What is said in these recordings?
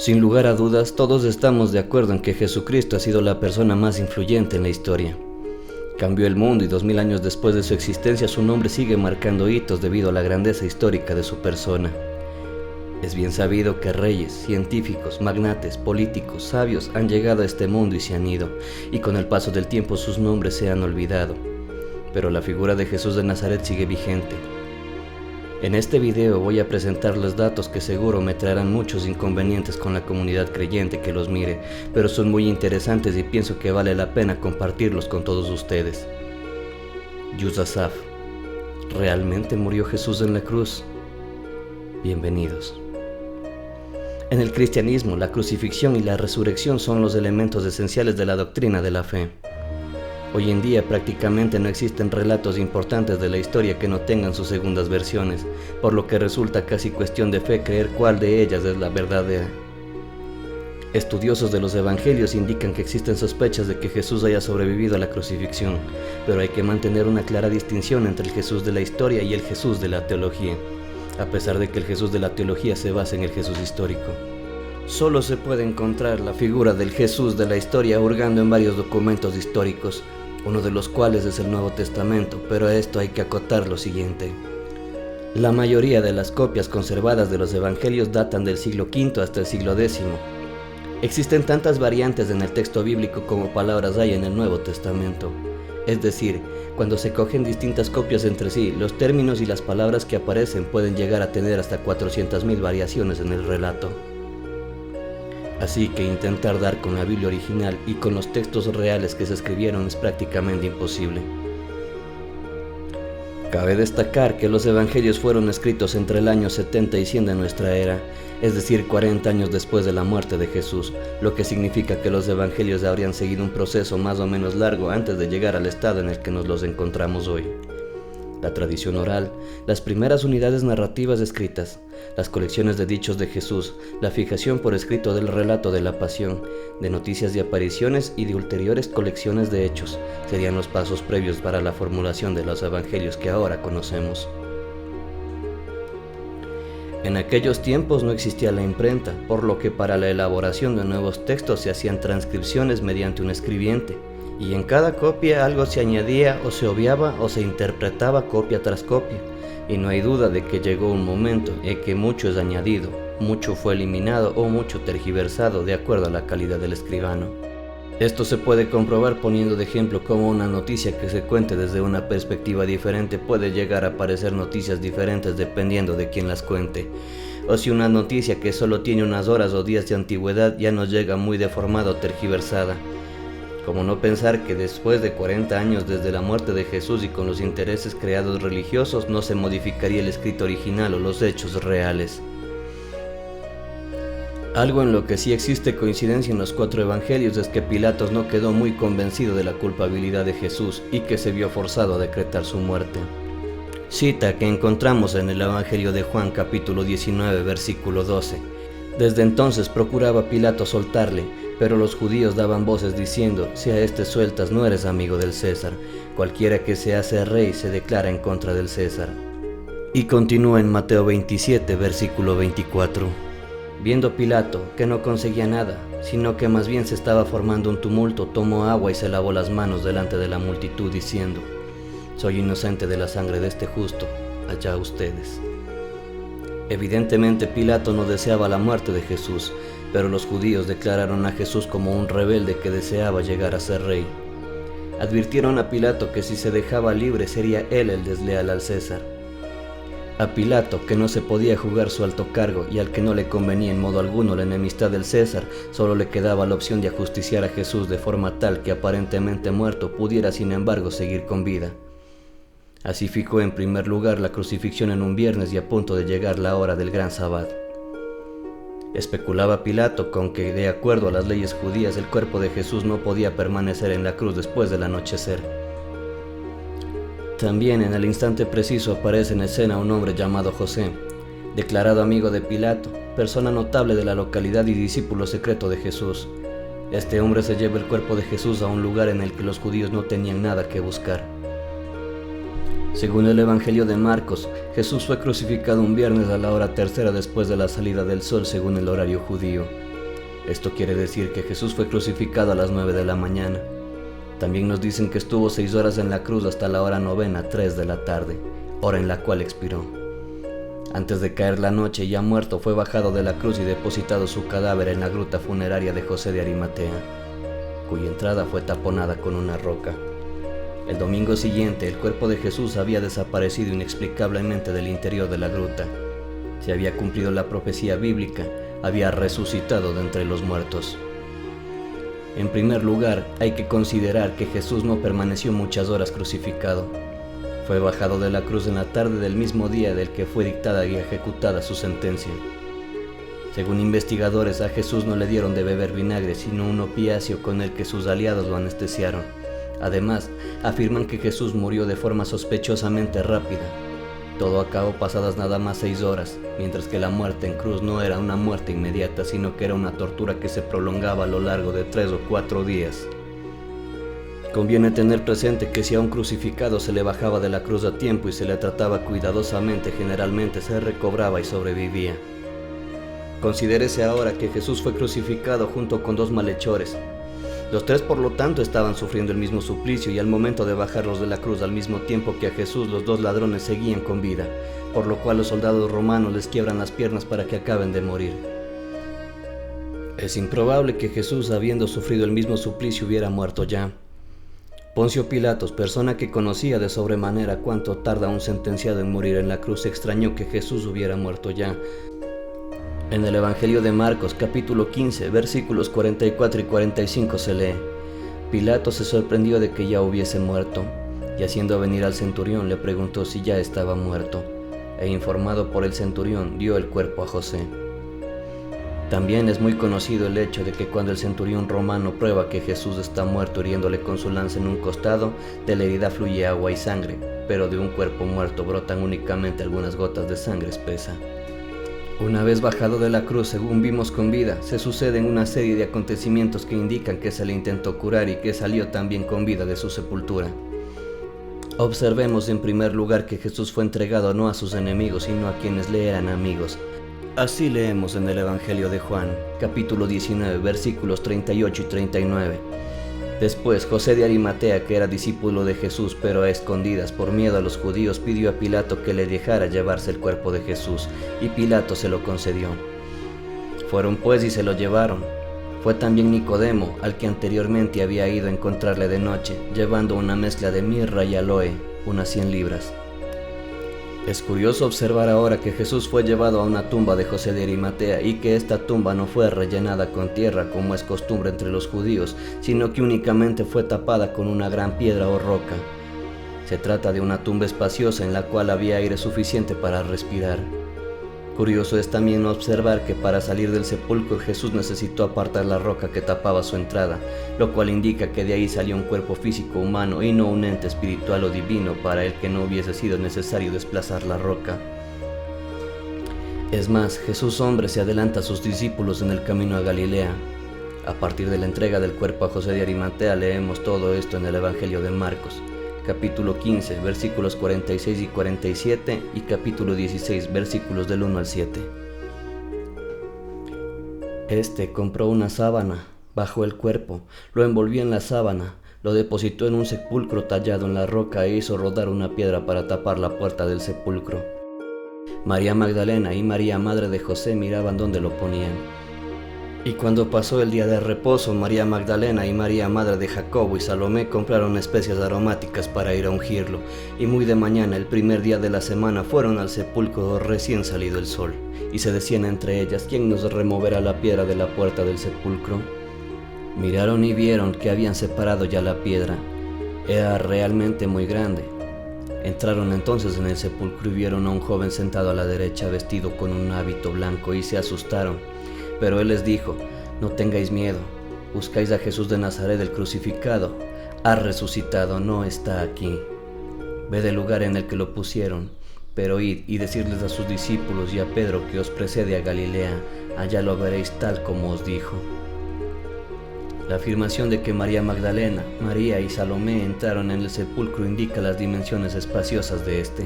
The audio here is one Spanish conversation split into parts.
Sin lugar a dudas, todos estamos de acuerdo en que Jesucristo ha sido la persona más influyente en la historia. Cambió el mundo y 2000 años después de su existencia su nombre sigue marcando hitos debido a la grandeza histórica de su persona. Es bien sabido que reyes, científicos, magnates, políticos, sabios han llegado a este mundo y se han ido, y con el paso del tiempo sus nombres se han olvidado. Pero la figura de Jesús de Nazaret sigue vigente. En este video voy a presentarles datos que seguro me traerán muchos inconvenientes con la comunidad creyente que los mire, pero son muy interesantes y pienso que vale la pena compartirlos con todos ustedes. Yusasaf. ¿Realmente murió Jesús en la cruz? Bienvenidos. En el cristianismo, la crucifixión y la resurrección son los elementos esenciales de la doctrina de la fe. Hoy en día prácticamente no existen relatos importantes de la historia que no tengan sus segundas versiones, por lo que resulta casi cuestión de fe creer cuál de ellas es la verdadera. Estudiosos de los evangelios indican que existen sospechas de que Jesús haya sobrevivido a la crucifixión, pero hay que mantener una clara distinción entre el Jesús de la historia y el Jesús de la teología, a pesar de que el Jesús de la teología se basa en el Jesús histórico. Solo se puede encontrar la figura del Jesús de la historia hurgando en varios documentos históricos, uno de los cuales es el Nuevo Testamento, pero a esto hay que acotar lo siguiente. La mayoría de las copias conservadas de los evangelios datan del siglo V hasta el siglo X. Existen tantas variantes en el texto bíblico como palabras hay en el Nuevo Testamento. Es decir, cuando se cogen distintas copias entre sí, los términos y las palabras que aparecen pueden llegar a tener hasta 400.000 variaciones en el relato. Así que intentar dar con la Biblia original y con los textos reales que se escribieron es prácticamente imposible. Cabe destacar que los evangelios fueron escritos entre el año 70 y 100 de nuestra era, es decir, 40 años después de la muerte de Jesús, lo que significa que los evangelios habrían seguido un proceso más o menos largo antes de llegar al estado en el que nos los encontramos hoy. La tradición oral, las primeras unidades narrativas escritas, las colecciones de dichos de Jesús, la fijación por escrito del relato de la pasión, de noticias de apariciones y de ulteriores colecciones de hechos, serían los pasos previos para la formulación de los evangelios que ahora conocemos. En aquellos tiempos no existía la imprenta, por lo que para la elaboración de nuevos textos se hacían transcripciones mediante un escribiente, y en cada copia algo se añadía o se obviaba o se interpretaba copia tras copia, y no hay duda de que llegó un momento en que mucho es añadido, mucho fue eliminado o mucho tergiversado de acuerdo a la calidad del escribano. Esto se puede comprobar poniendo de ejemplo cómo una noticia que se cuente desde una perspectiva diferente puede llegar a parecer noticias diferentes dependiendo de quién las cuente, o si una noticia que solo tiene unas horas o días de antigüedad ya nos llega muy deformada o tergiversada. Como no pensar que después de 40 años desde la muerte de Jesús y con los intereses creados religiosos no se modificaría el escrito original o los hechos reales. Algo en lo que sí existe coincidencia en los 4 evangelios es que Pilatos no quedó muy convencido de la culpabilidad de Jesús y que se vio forzado a decretar su muerte. Cita que encontramos en el Evangelio de Juan capítulo 19 versículo 12. Desde entonces procuraba Pilato soltarle, pero los judíos daban voces diciendo: si a este sueltas no eres amigo del César, cualquiera que se hace rey se declara en contra del César. Y continúa en Mateo 27 versículo 24. Viendo Pilato que no conseguía nada, sino que más bien se estaba formando un tumulto, tomó agua y se lavó las manos delante de la multitud diciendo: soy inocente de la sangre de este justo, allá ustedes. Evidentemente Pilato no deseaba la muerte de Jesús, pero los judíos declararon a Jesús como un rebelde que deseaba llegar a ser rey. Advirtieron a Pilato que si se dejaba libre sería él el desleal al César. A Pilato, que no se podía jugar su alto cargo y al que no le convenía en modo alguno la enemistad del César, solo le quedaba la opción de ajusticiar a Jesús de forma tal que aparentemente muerto pudiera sin embargo seguir con vida. Así fijó en primer lugar la crucifixión en un viernes y a punto de llegar la hora del gran sábado. Especulaba Pilato con que, de acuerdo a las leyes judías, el cuerpo de Jesús no podía permanecer en la cruz después del anochecer. También en el instante preciso aparece en escena un hombre llamado José, declarado amigo de Pilato, persona notable de la localidad y discípulo secreto de Jesús. Este hombre se lleva el cuerpo de Jesús a un lugar en el que los judíos no tenían nada que buscar. Según el Evangelio de Marcos, Jesús fue crucificado un viernes a la hora tercera después de la salida del sol según el horario judío. Esto quiere decir que Jesús fue crucificado a las 9 de la mañana. También nos dicen que estuvo 6 horas en la cruz hasta la hora novena, 3 de la tarde, hora en la cual expiró. Antes de caer la noche, ya muerto, fue bajado de la cruz y depositado su cadáver en la gruta funeraria de José de Arimatea, cuya entrada fue taponada con una roca. El domingo siguiente, el cuerpo de Jesús había desaparecido inexplicablemente del interior de la gruta. Se había cumplido la profecía bíblica, había resucitado de entre los muertos. En primer lugar, hay que considerar que Jesús no permaneció muchas horas crucificado. Fue bajado de la cruz en la tarde del mismo día del que fue dictada y ejecutada su sentencia. Según investigadores, a Jesús no le dieron de beber vinagre, sino un opiáceo con el que sus aliados lo anestesiaron. Además, afirman que Jesús murió de forma sospechosamente rápida. Todo acabó pasadas nada más 6 horas, mientras que la muerte en cruz no era una muerte inmediata, sino que era una tortura que se prolongaba a lo largo de 3 o 4 días. Conviene tener presente que si a un crucificado se le bajaba de la cruz a tiempo y se le trataba cuidadosamente, generalmente se recobraba y sobrevivía. Considérese ahora que Jesús fue crucificado junto con 2 malhechores. Los 3 por lo tanto estaban sufriendo el mismo suplicio y al momento de bajarlos de la cruz al mismo tiempo que a Jesús, los 2 ladrones seguían con vida, por lo cual los soldados romanos les quiebran las piernas para que acaben de morir. Es improbable que Jesús, habiendo sufrido el mismo suplicio, hubiera muerto ya. Poncio Pilatos, persona que conocía de sobremanera cuánto tarda un sentenciado en morir en la cruz, extrañó que Jesús hubiera muerto ya. En el Evangelio de Marcos, capítulo 15, versículos 44 y 45 se lee: Pilato se sorprendió de que ya hubiese muerto, y haciendo venir al centurión le preguntó si ya estaba muerto, e informado por el centurión dio el cuerpo a José. También es muy conocido el hecho de que cuando el centurión romano prueba que Jesús está muerto hiriéndole con su lanza en un costado, de la herida fluye agua y sangre, pero de un cuerpo muerto brotan únicamente algunas gotas de sangre espesa. Una vez bajado de la cruz, según vimos con vida, se suceden una serie de acontecimientos que indican que se le intentó curar y que salió también con vida de su sepultura. Observemos en primer lugar que Jesús fue entregado no a sus enemigos, sino a quienes le eran amigos. Así leemos en el Evangelio de Juan, capítulo 19, versículos 38 y 39. Después, José de Arimatea, que era discípulo de Jesús, pero a escondidas por miedo a los judíos, pidió a Pilato que le dejara llevarse el cuerpo de Jesús, y Pilato se lo concedió. Fueron pues y se lo llevaron. Fue también Nicodemo, al que anteriormente había ido a encontrarle de noche, llevando una mezcla de mirra y aloe, unas 100 libras. Es curioso observar ahora que Jesús fue llevado a una tumba de José de Arimatea y que esta tumba no fue rellenada con tierra como es costumbre entre los judíos, sino que únicamente fue tapada con una gran piedra o roca. Se trata de una tumba espaciosa en la cual había aire suficiente para respirar. Curioso es también observar que para salir del sepulcro Jesús necesitó apartar la roca que tapaba su entrada, lo cual indica que de ahí salió un cuerpo físico humano y no un ente espiritual o divino para el que no hubiese sido necesario desplazar la roca. Es más, Jesús hombre se adelanta a sus discípulos en el camino a Galilea. A partir de la entrega del cuerpo a José de Arimatea leemos todo esto en el Evangelio de Marcos, capítulo 15, versículos 46 y 47 y capítulo 16, versículos del 1 al 7. Este compró una sábana, bajó el cuerpo, lo envolvió en la sábana, lo depositó en un sepulcro tallado en la roca e hizo rodar una piedra para tapar la puerta del sepulcro. María Magdalena y María, madre de José, miraban dónde lo ponían. Y cuando pasó el día de reposo, María Magdalena y María, madre de Jacobo y Salomé, compraron especias aromáticas para ir a ungirlo, y muy de mañana, el primer día de la semana, fueron al sepulcro recién salido el sol, y se decían entre ellas: ¿quién nos removerá la piedra de la puerta del sepulcro? Miraron y vieron que habían separado ya la piedra. Era realmente muy grande. Entraron entonces en el sepulcro y vieron a un joven sentado a la derecha, vestido con un hábito blanco, y se asustaron. Pero él les dijo: no tengáis miedo, buscáis a Jesús de Nazaret, el crucificado. Ha resucitado, no está aquí. Ved el lugar en el que lo pusieron, pero id y decidles a sus discípulos y a Pedro que os precede a Galilea, allá lo veréis tal como os dijo. La afirmación de que María Magdalena, María y Salomé entraron en el sepulcro indica las dimensiones espaciosas de este.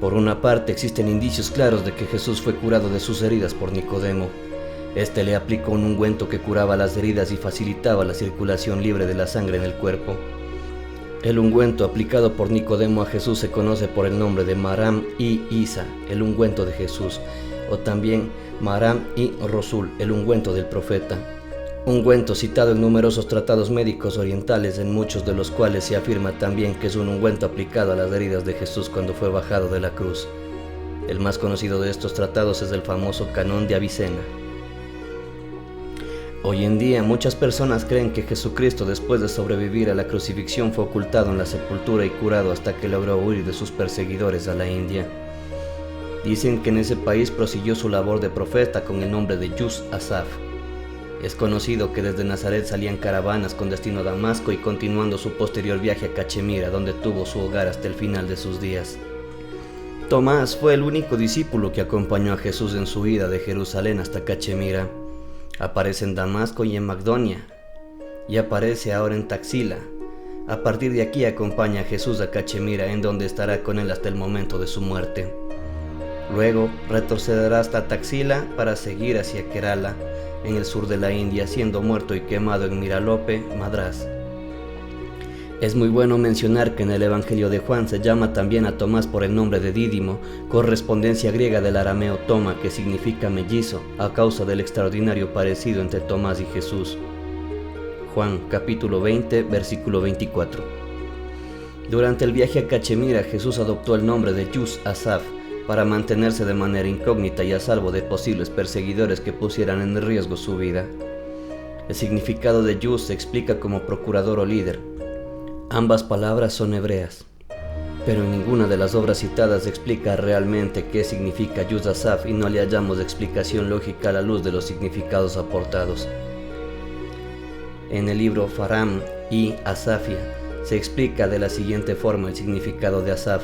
Por una parte, existen indicios claros de que Jesús fue curado de sus heridas por Nicodemo. Este le aplicó un ungüento que curaba las heridas y facilitaba la circulación libre de la sangre en el cuerpo. El ungüento aplicado por Nicodemo a Jesús se conoce por el nombre de Maram y Isa, el ungüento de Jesús, o también Maram y Rosul, el ungüento del profeta. Ungüento citado en numerosos tratados médicos orientales, en muchos de los cuales se afirma también que es un ungüento aplicado a las heridas de Jesús cuando fue bajado de la cruz. El más conocido de estos tratados es el famoso Canón de Avicena. Hoy en día muchas personas creen que Jesucristo, después de sobrevivir a la crucifixión, fue ocultado en la sepultura y curado hasta que logró huir de sus perseguidores a la India. Dicen que en ese país prosiguió su labor de profeta con el nombre de Yus Asaf. Es conocido que desde Nazaret salían caravanas con destino a Damasco y continuando su posterior viaje a Cachemira, donde tuvo su hogar hasta el final de sus días. Tomás fue el único discípulo que acompañó a Jesús en su ida de Jerusalén hasta Cachemira. Aparece en Damasco y en Macedonia, y aparece ahora en Taxila. A partir de aquí acompaña a Jesús a Cachemira, en donde estará con él hasta el momento de su muerte. Luego retrocederá hasta Taxila para seguir hacia Kerala, en el sur de la India, siendo muerto y quemado en Miralope, Madrás. Es muy bueno mencionar que en el Evangelio de Juan se llama también a Tomás por el nombre de Dídimo, correspondencia griega del arameo toma, que significa mellizo, a causa del extraordinario parecido entre Tomás y Jesús. Juan capítulo 20, versículo 24. Durante el viaje a Cachemira, Jesús adoptó el nombre de Yus Asaf para mantenerse de manera incógnita y a salvo de posibles perseguidores que pusieran en riesgo su vida. El significado de Yus se explica como procurador o líder. Ambas palabras son hebreas, pero en ninguna de las obras citadas explica realmente qué significa Yus Asaf y no le hallamos explicación lógica a la luz de los significados aportados. En el libro Faram y Asafia se explica de la siguiente forma el significado de Asaf.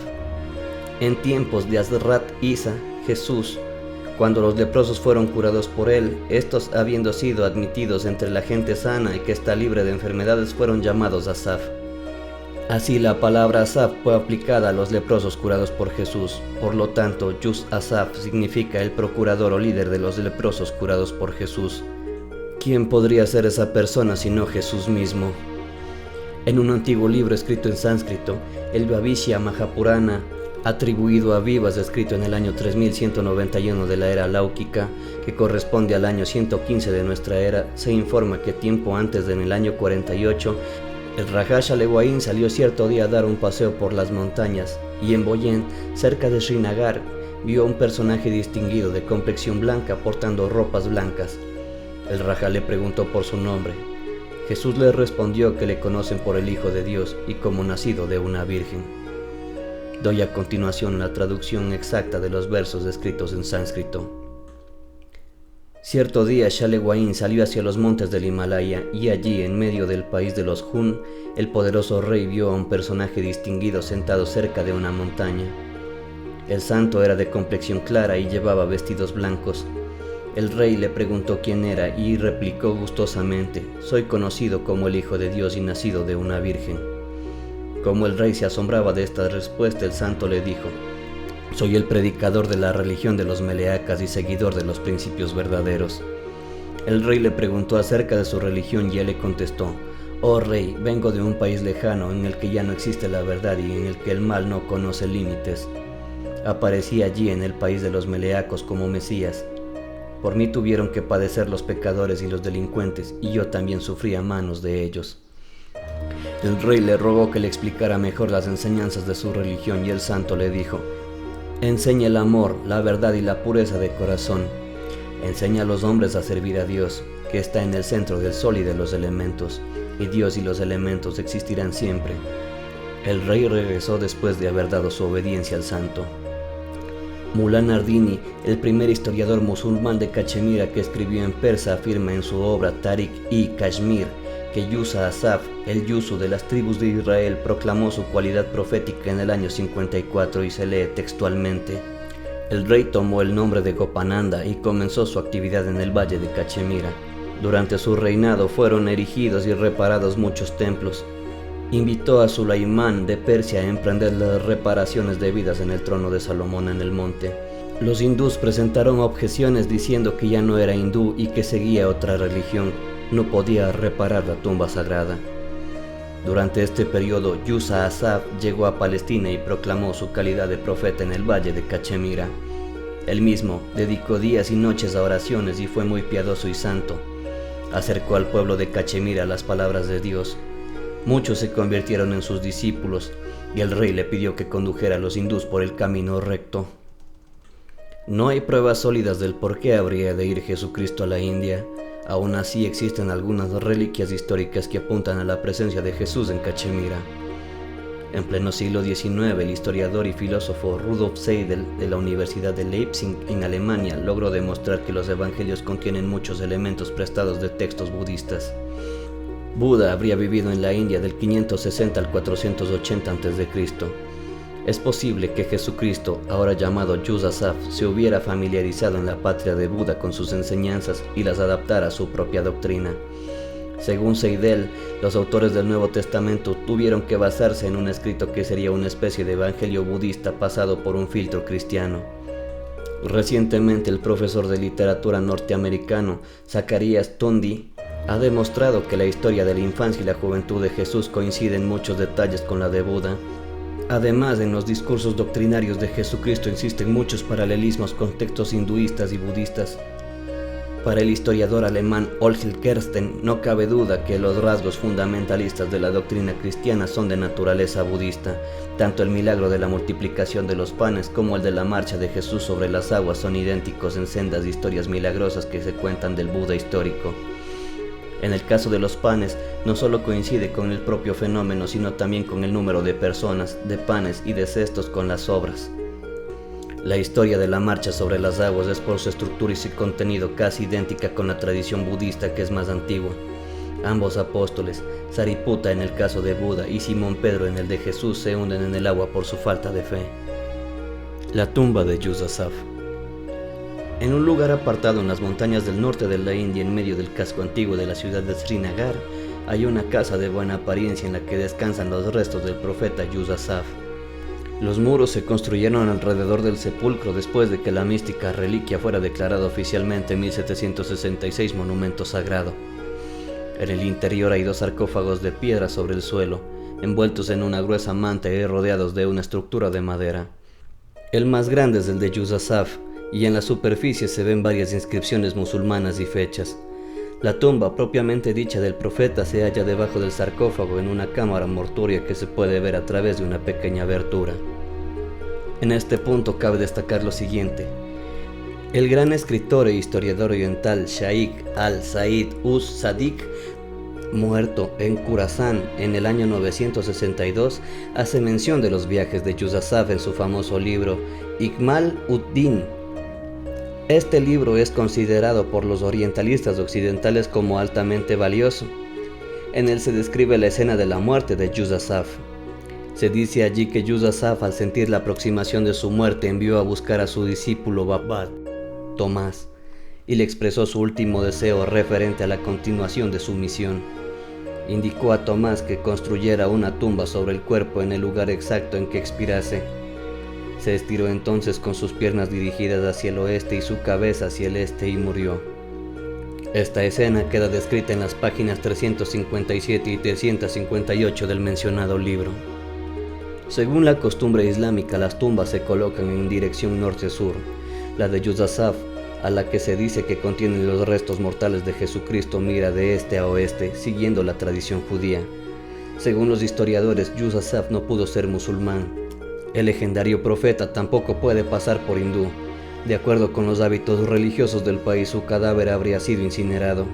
En tiempos de Hazrat Isa, Jesús, cuando los leprosos fueron curados por él, estos habiendo sido admitidos entre la gente sana y que está libre de enfermedades, fueron llamados Asaf. Así la palabra Asaf fue aplicada a los leprosos curados por Jesús. Por lo tanto, Yus Asaf significa el procurador o líder de los leprosos curados por Jesús. ¿Quién podría ser esa persona sino Jesús mismo? En un antiguo libro escrito en sánscrito, el Bhavishya Mahapurana, atribuido a Vivas, escrito en el año 3191 de la era láuquica, que corresponde al año 115 de nuestra era, se informa que tiempo antes, en el año 48, el Raja Shalewain salió cierto día a dar un paseo por las montañas, y en Boyen, cerca de Srinagar, vio a un personaje distinguido de complexión blanca portando ropas blancas. El Raja le preguntó por su nombre. Jesús le respondió que le conocen por el Hijo de Dios y como nacido de una virgen. Doy a continuación la traducción exacta de los versos escritos en sánscrito. Cierto día Shalewain salió hacia los montes del Himalaya y allí, en medio del país de los Hun, el poderoso rey vio a un personaje distinguido sentado cerca de una montaña. El santo era de complexión clara y llevaba vestidos blancos. El rey le preguntó quién era y replicó gustosamente: «Soy conocido como el Hijo de Dios y nacido de una virgen». Como el rey se asombraba de esta respuesta, el santo le dijo: «Soy el predicador de la religión de los Meleacas y seguidor de los principios verdaderos». El rey le preguntó acerca de su religión y él le contestó: «Oh rey, vengo de un país lejano en el que ya no existe la verdad y en el que el mal no conoce límites. Aparecí allí en el país de los Meleacos como Mesías. Por mí tuvieron que padecer los pecadores y los delincuentes, y yo también sufrí a manos de ellos». El rey le rogó que le explicara mejor las enseñanzas de su religión y el santo le dijo: «Enseña el amor, la verdad y la pureza de corazón. Enseña a los hombres a servir a Dios, que está en el centro del sol y de los elementos, y Dios y los elementos existirán siempre». El rey regresó después de haber dado su obediencia al santo. Mullah Nardini, el primer historiador musulmán de Cachemira que escribió en persa, afirma en su obra Tariq-i-Kashmir que Yus Asaf, el Yusu de las tribus de Israel, proclamó su cualidad profética en el año 54 y se lee textualmente: «El rey tomó el nombre de Gopananda y comenzó su actividad en el valle de Cachemira. Durante su reinado fueron erigidos y reparados muchos templos. Invitó a Sulaimán de Persia a emprender las reparaciones debidas en el trono de Salomón en el monte. Los hindús presentaron objeciones diciendo que ya no era hindú y que seguía otra religión, no podía reparar la tumba sagrada. Durante este periodo, Yusuf Asaf llegó a Palestina y proclamó su calidad de profeta en el valle de Cachemira. Él mismo dedicó días y noches a oraciones y fue muy piadoso y santo. Acercó al pueblo de Cachemira las palabras de Dios. Muchos se convirtieron en sus discípulos y el rey le pidió que condujera a los hindús por el camino recto. No hay pruebas sólidas del por qué habría de ir Jesucristo a la India. Aún así existen algunas reliquias históricas que apuntan a la presencia de Jesús en Cachemira. En pleno siglo XIX, el historiador y filósofo Rudolf Seidel de la Universidad de Leipzig en Alemania logró demostrar que los evangelios contienen muchos elementos prestados de textos budistas. Buda habría vivido en la India del 560 al 480 a.C. Es posible que Jesucristo, ahora llamado Yusuf Asaf, se hubiera familiarizado en la patria de Buda con sus enseñanzas y las adaptara a su propia doctrina. Según Seidel, los autores del Nuevo Testamento tuvieron que basarse en un escrito que sería una especie de evangelio budista pasado por un filtro cristiano. Recientemente, el profesor de literatura norteamericano Zacharias Tundy ha demostrado que la historia de la infancia y la juventud de Jesús coincide en muchos detalles con la de Buda. Además, en los discursos doctrinarios de Jesucristo existen muchos paralelismos con textos hinduistas y budistas. Para el historiador alemán Olgierd Kersten, no cabe duda que los rasgos fundamentalistas de la doctrina cristiana son de naturaleza budista. Tanto el milagro de la multiplicación de los panes como el de la marcha de Jesús sobre las aguas son idénticos en sendas historias milagrosas que se cuentan del Buda histórico. En el caso de los panes, no solo coincide con el propio fenómeno, sino también con el número de personas, de panes y de cestos con las obras. La historia de la marcha sobre las aguas es por su estructura y su contenido casi idéntica con la tradición budista, que es más antigua. Ambos apóstoles, Sariputta en el caso de Buda y Simón Pedro en el de Jesús, se hunden en el agua por su falta de fe. La tumba de Yusuf Asaf. En un lugar apartado en las montañas del norte de la India, en medio del casco antiguo de la ciudad de Srinagar, hay una casa de buena apariencia en la que descansan los restos del profeta Yusuf Asaf. Los muros se construyeron alrededor del sepulcro después de que la mística reliquia fuera declarada oficialmente en 1766 monumento sagrado. En el interior hay dos sarcófagos de piedra sobre el suelo, envueltos en una gruesa manta y rodeados de una estructura de madera. El más grande es el de Yusuf Asaf, y en la superficie se ven varias inscripciones musulmanas y fechas. La tumba propiamente dicha del profeta se halla debajo del sarcófago en una cámara mortuoria que se puede ver a través de una pequeña abertura. En este punto cabe destacar lo siguiente. El gran escritor e historiador oriental Shaikh al-Said us-Sadiq, muerto en Khurasán en el año 962, hace mención de los viajes de Yusuf Asaf en su famoso libro Ikmal ud-Din. Este libro es considerado por los orientalistas occidentales como altamente valioso. En él se describe la escena de la muerte de Yusuf Asaf. Se dice allí que Yusuf Asaf, al sentir la aproximación de su muerte, envió a buscar a su discípulo Babad, Tomás, y le expresó su último deseo referente a la continuación de su misión. Indicó a Tomás que construyera una tumba sobre el cuerpo en el lugar exacto en que expirase. Se estiró entonces con sus piernas dirigidas hacia el oeste y su cabeza hacia el este y murió. Esta escena queda descrita en las páginas 357 y 358 del mencionado libro. Según la costumbre islámica, las tumbas se colocan en dirección norte-sur. La de Yusuf Asaf, a la que se dice que contiene los restos mortales de Jesucristo, mira de este a oeste, siguiendo la tradición judía. Según los historiadores, Yusuf Asaf no pudo ser musulmán. El legendario profeta tampoco puede pasar por hindú. De acuerdo con los hábitos religiosos del país, su cadáver habría sido incinerado.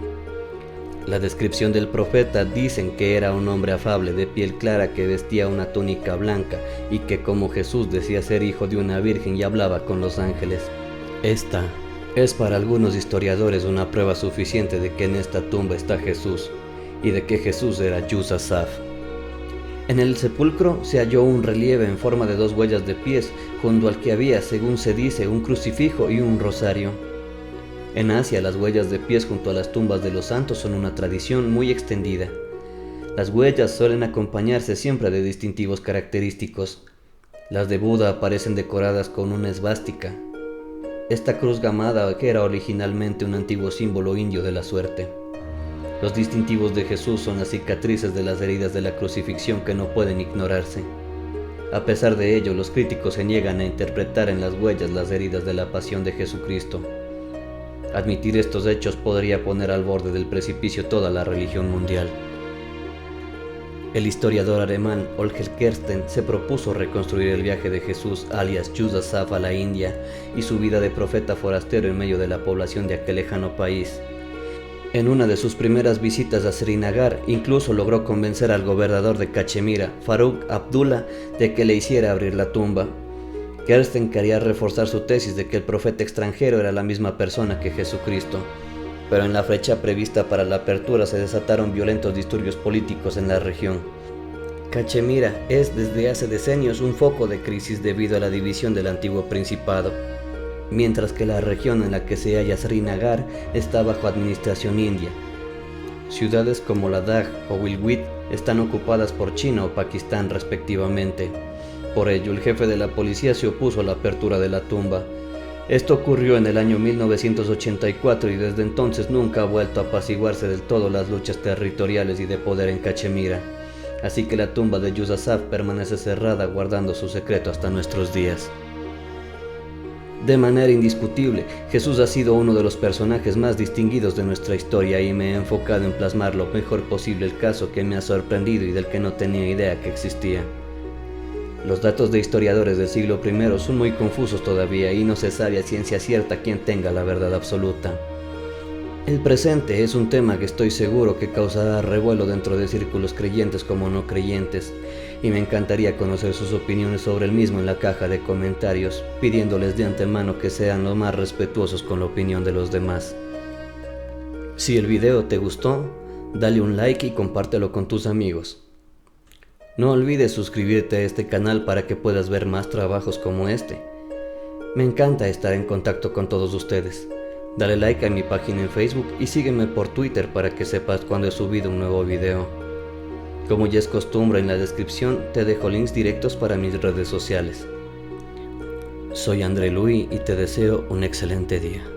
La descripción del profeta dicen que era un hombre afable, de piel clara, que vestía una túnica blanca y que, como Jesús, decía ser hijo de una virgen y hablaba con los ángeles. Esta es para algunos historiadores una prueba suficiente de que en esta tumba está Jesús y de que Jesús era Yusuf Asaf. En el sepulcro se halló un relieve en forma de dos huellas de pies, junto al que había, según se dice, un crucifijo y un rosario. En Asia, las huellas de pies junto a las tumbas de los santos son una tradición muy extendida. Las huellas suelen acompañarse siempre de distintivos característicos. Las de Buda aparecen decoradas con una esvástica. Esta cruz gamada que era originalmente un antiguo símbolo indio de la suerte. Los distintivos de Jesús son las cicatrices de las heridas de la crucifixión que no pueden ignorarse. A pesar de ello, los críticos se niegan a interpretar en las huellas las heridas de la pasión de Jesucristo. Admitir estos hechos podría poner al borde del precipicio toda la religión mundial. El historiador alemán Holger Kersten se propuso reconstruir el viaje de Jesús alias Judas Saf a la India y su vida de profeta forastero en medio de la población de aquel lejano país. En una de sus primeras visitas a Srinagar, incluso logró convencer al gobernador de Cachemira, Faruk Abdullah, de que le hiciera abrir la tumba. Kersten quería reforzar su tesis de que el profeta extranjero era la misma persona que Jesucristo, pero en la fecha prevista para la apertura se desataron violentos disturbios políticos en la región. Cachemira es desde hace decenios un foco de crisis debido a la división del antiguo principado, mientras que la región en la que se halla Srinagar está bajo administración india. Ciudades como Ladakh o Wilwit están ocupadas por China o Pakistán respectivamente. Por ello, el jefe de la policía se opuso a la apertura de la tumba. Esto ocurrió en el año 1984 y desde entonces nunca ha vuelto a apaciguarse del todo las luchas territoriales y de poder en Cachemira. Así que la tumba de Judas Saf permanece cerrada guardando su secreto hasta nuestros días. De manera indiscutible, Jesús ha sido uno de los personajes más distinguidos de nuestra historia y me he enfocado en plasmar lo mejor posible el caso que me ha sorprendido y del que no tenía idea que existía. Los datos de historiadores del siglo I son muy confusos todavía y no se sabe a ciencia cierta quién tenga la verdad absoluta. El presente es un tema que estoy seguro que causará revuelo dentro de círculos creyentes como no creyentes, y me encantaría conocer sus opiniones sobre el mismo en la caja de comentarios, pidiéndoles de antemano que sean lo más respetuosos con la opinión de los demás. Si el video te gustó, dale un like y compártelo con tus amigos. No olvides suscribirte a este canal para que puedas ver más trabajos como este. Me encanta estar en contacto con todos ustedes. Dale like a mi página en Facebook y sígueme por Twitter para que sepas cuando he subido un nuevo video. Como ya es costumbre, en la descripción te dejo links directos para mis redes sociales. Soy André Luis y te deseo un excelente día.